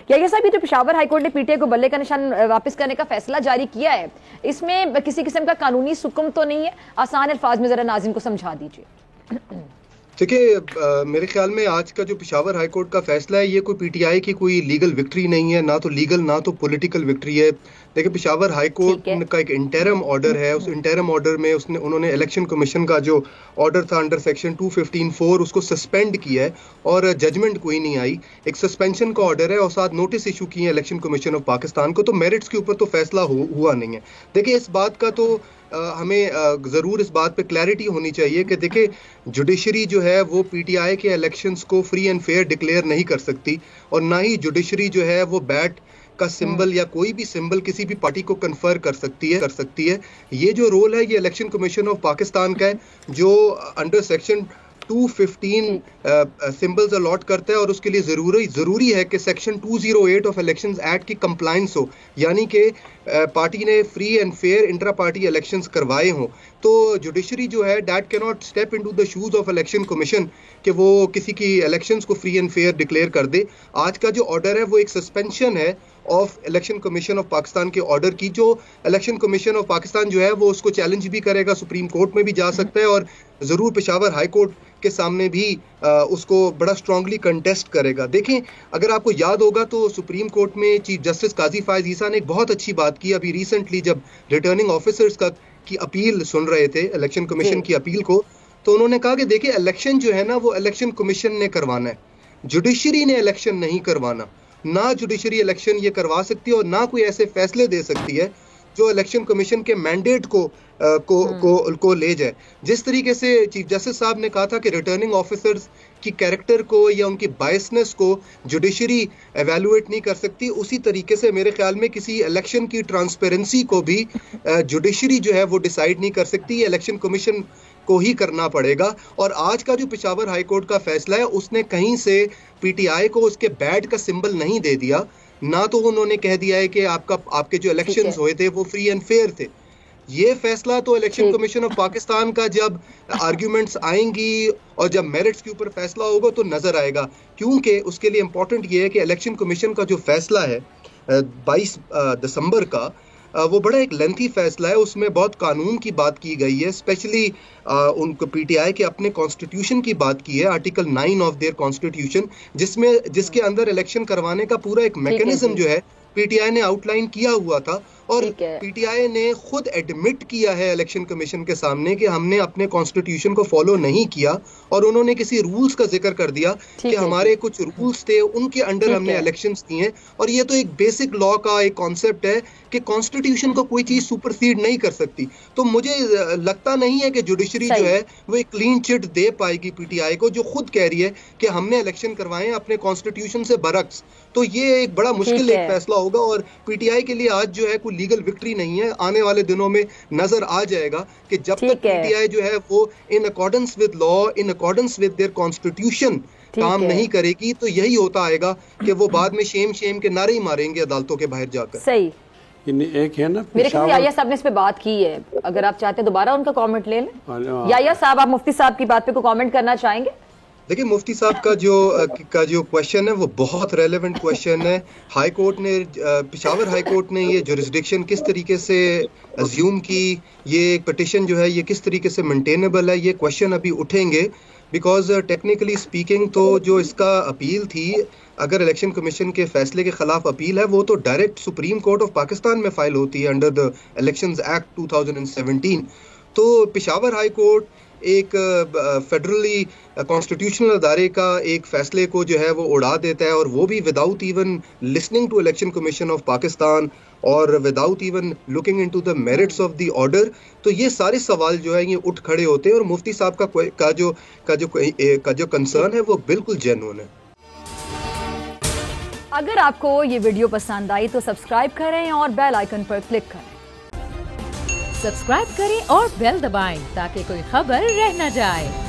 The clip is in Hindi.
ये साहब, ये जो पेशावर हाईकोर्ट ने पीटीआई को बल्ले का निशान वापस करने का फैसला जारी किया है, इसमें किसी किस्म का कानूनी सुकम तो नहीं है? आसान अल्फाज में जरा नाज़रीन को समझा दीजिए। देखिए, मेरे ख्याल में आज का जो पेशावर हाईकोर्ट का फैसला है, ये कोई पीटीआई की कोई लीगल विक्ट्री नहीं है, ना तो लीगल ना तो पॉलिटिकल विक्ट्री है। देखिए, पेशावर हाईकोर्ट का एक इंटरम ऑर्डर है, उस इंटरम ऑर्डर में उन्होंने इलेक्शन कमीशन का जो ऑर्डर था अंडर सेक्शन 215(4) उसको सस्पेंड किया है और जजमेंट कोई नहीं आई। एक सस्पेंशन का ऑर्डर है और साथ नोटिस इशू किए हैं इलेक्शन कमीशन ऑफ पाकिस्तान को। तो मेरिट्स के ऊपर तो फैसला हुआ नहीं है। देखिए, इस बात का तो हमें ज़रूर इस बात पे क्लैरिटी होनी चाहिए कि देखिए, जुडिशरी जो है वो पीटीआई के इलेक्शंस को फ्री एंड फेयर डिक्लेयर नहीं कर सकती, और ना ही जुडिशरी जो है वो बैट का सिंबल या कोई भी सिंबल किसी भी पार्टी को कन्फर कर सकती है। ये जो रोल है ये इलेक्शन कमीशन ऑफ पाकिस्तान का है, जो अंडर सेक्शन 215 सिंबल्स अलॉट करता है, और उसके लिए ज़रूरी है कि सेक्शन 208 ऑफ इलेक्शंस एक्ट की कंप्लाइंस हो, यानी कि पार्टी ने free and fair intra party elections करवाए हों। तो जुडिशरी जो है that can not step into the shoes of election commission कि वो किसी की इलेक्शंस को फ्री एंड फेयर डिक्लेयर कर दे। आज का जो ऑर्डर है वो एक सस्पेंशन है of election commission of Pakistan के ऑर्डर की, जो इलेक्शन कमीशन ऑफ पाकिस्तान जो है वो उसको चैलेंज भी करेगा, सुप्रीम कोर्ट में भी जा सकता है, और ज़रूर पेशावर हाई कोर्ट के सामने भी उसको बड़ा स्ट्रांगली कंटेस्ट करेगा। देखें, अगर आपको याद होगा तो सुप्रीम कोर्ट में चीफ जस्टिस काजी फायज ईसा ने एक बहुत अच्छी बात की अभी रिसेंटली, जब रिटर्निंग ऑफिसर्स की अपील सुन रहे थे, इलेक्शन कमीशन की अपील को, तो उन्होंने कहा कि देखिए, इलेक्शन जो है ना वो इलेक्शन कमीशन ने करवाना है, जुडिशरी ने इलेक्शन नहीं करवाना। ना जुडिशरी इलेक्शन ये करवा सकती है और ना कोई ऐसे फैसले दे सकती है जो इलेक्शन कमीशन के मैंडेट को ले जाए। जिस तरीके से चीफ जस्टिस साहब ने कहा था कि रिटर्निंग ऑफिसर्स की कैरेक्टर को या उनकी बायसनेस को जुडिशरी एवेलुएट नहीं कर सकती, उसी तरीके से मेरे ख्याल में किसी इलेक्शन की ट्रांसपेरेंसी को भी जुडिशरी जो है वो डिसाइड नहीं कर सकती, इलेक्शन कमीशन को ही करना पड़ेगा। और आज का जो पेशावर हाईकोर्ट का फैसला है उसने कहीं से पीटीआई को उसके बैट का सिंबल नहीं दे दिया, ना तो उन्होंने कह दिया है कि आपके जो इलेक्शंस हुए थे वो फ्री एंड फेयर थे। ये फैसला तो इलेक्शन कमीशन ऑफ पाकिस्तान का जब आर्ग्यूमेंट्स आएंगी और जब मेरिट्स के ऊपर फैसला होगा तो नजर आएगा, क्योंकि उसके लिए इंपॉर्टेंट ये है कि इलेक्शन कमीशन का जो फैसला है 22 दिसंबर का, वो बड़ा एक लेंथी फैसला है, उसमें बहुत कानून की बात की गई है, स्पेशली उनको पीटीआई के अपने कॉन्स्टिट्यूशन की बात की है, आर्टिकल 9 ऑफ देयर कॉन्स्टिट्यूशन, जिसके अंदर इलेक्शन करवाने का पूरा एक मैकेनिज्म जो है पीटीआई ने आउटलाइन किया हुआ था। और पीटीआई ने खुद एडमिट किया है इलेक्शन कमीशन के सामने कि हमने अपने कॉन्स्टिट्यूशन को फॉलो नहीं किया, और उन्होंने किसी रूल्स का जिक्र कर दिया कि हमारे कुछ रूल्स थे, उनके अंडर हमने इलेक्शंस किए हैं। और ये तो एक बेसिक लॉ का एक कॉन्सेप्ट है कि कॉन्स्टिट्यूशन को कोई चीज सुपरसीड नहीं कर सकती। तो मुझे लगता नहीं है कि जुडिशरी जो है वो एक क्लीन चिट दे पाएगी पीटीआई को, जो खुद कह रही है कि हमने इलेक्शन करवाए अपने कॉन्स्टिट्यूशन से बरक्स। तो ये एक बड़ा मुश्किल एक फैसला होगा, और पीटीआई के लिए आज जो है कोई लीगल विक्ट्री नहीं है। आने वाले दिनों में नजर आ जाएगा कि जब तक पीटीआई जो है वो in accordance with law, in accordance with their constitution काम नहीं करेगी, तो यही होता आएगा कि वो बाद में शेम के नारे ही मारेंगे अदालतों के बाहर जाकर। सही एक है ना, मेरे ख्याल याया साहब ने इस पे बात की है, अगर आप चाहते हैं दोबारा उनका कमेंट ले लें। याया साहब, आप मुफ्ती साहब की बात पे कोई कमेंट करना चाहेंगे? देखिए, मुफ्ती साहब का जो क्वेश्चन है वो बहुत रेलेवेंट क्वेश्चन है। हाई कोर्ट ने, पेशावर हाई कोर्ट ने ये जुरिस्डिक्शन किस तरीके से अज्यूम की, ये पिटिशन जो है ये किस तरीके से मेंटेनेबल है, ये क्वेश्चन अभी उठेंगे। बिकॉज टेक्निकली स्पीकिंग तो जो इसका अपील थी, अगर इलेक्शन कमीशन के फैसले के खिलाफ अपील है, वो तो direct supreme court of Pakistan में फाइल होती है अंडर द इलेक्शंस एक्ट 2017। तो पेशावर हाई कोर्ट एक फेडरली कॉन्स्टिट्यूशनल अदारे का एक फैसले को जो है वो उड़ा देता है, और वो भी without even listening to election commission of Pakistan और without even looking into the merits of the order. तो ये सारे सवाल जो है ये उठ खड़े होते हैं, और मुफ्ती साहब का जो कंसर्न है वो बिल्कुल जेन्युइन है। अगर आपको ये वीडियो पसंद आई तो सब्सक्राइब करें और बेल आइकन पर क्लिक करें। सब्सक्राइब करें और बेल दबाएं ताकि कोई खबर रह न जाए।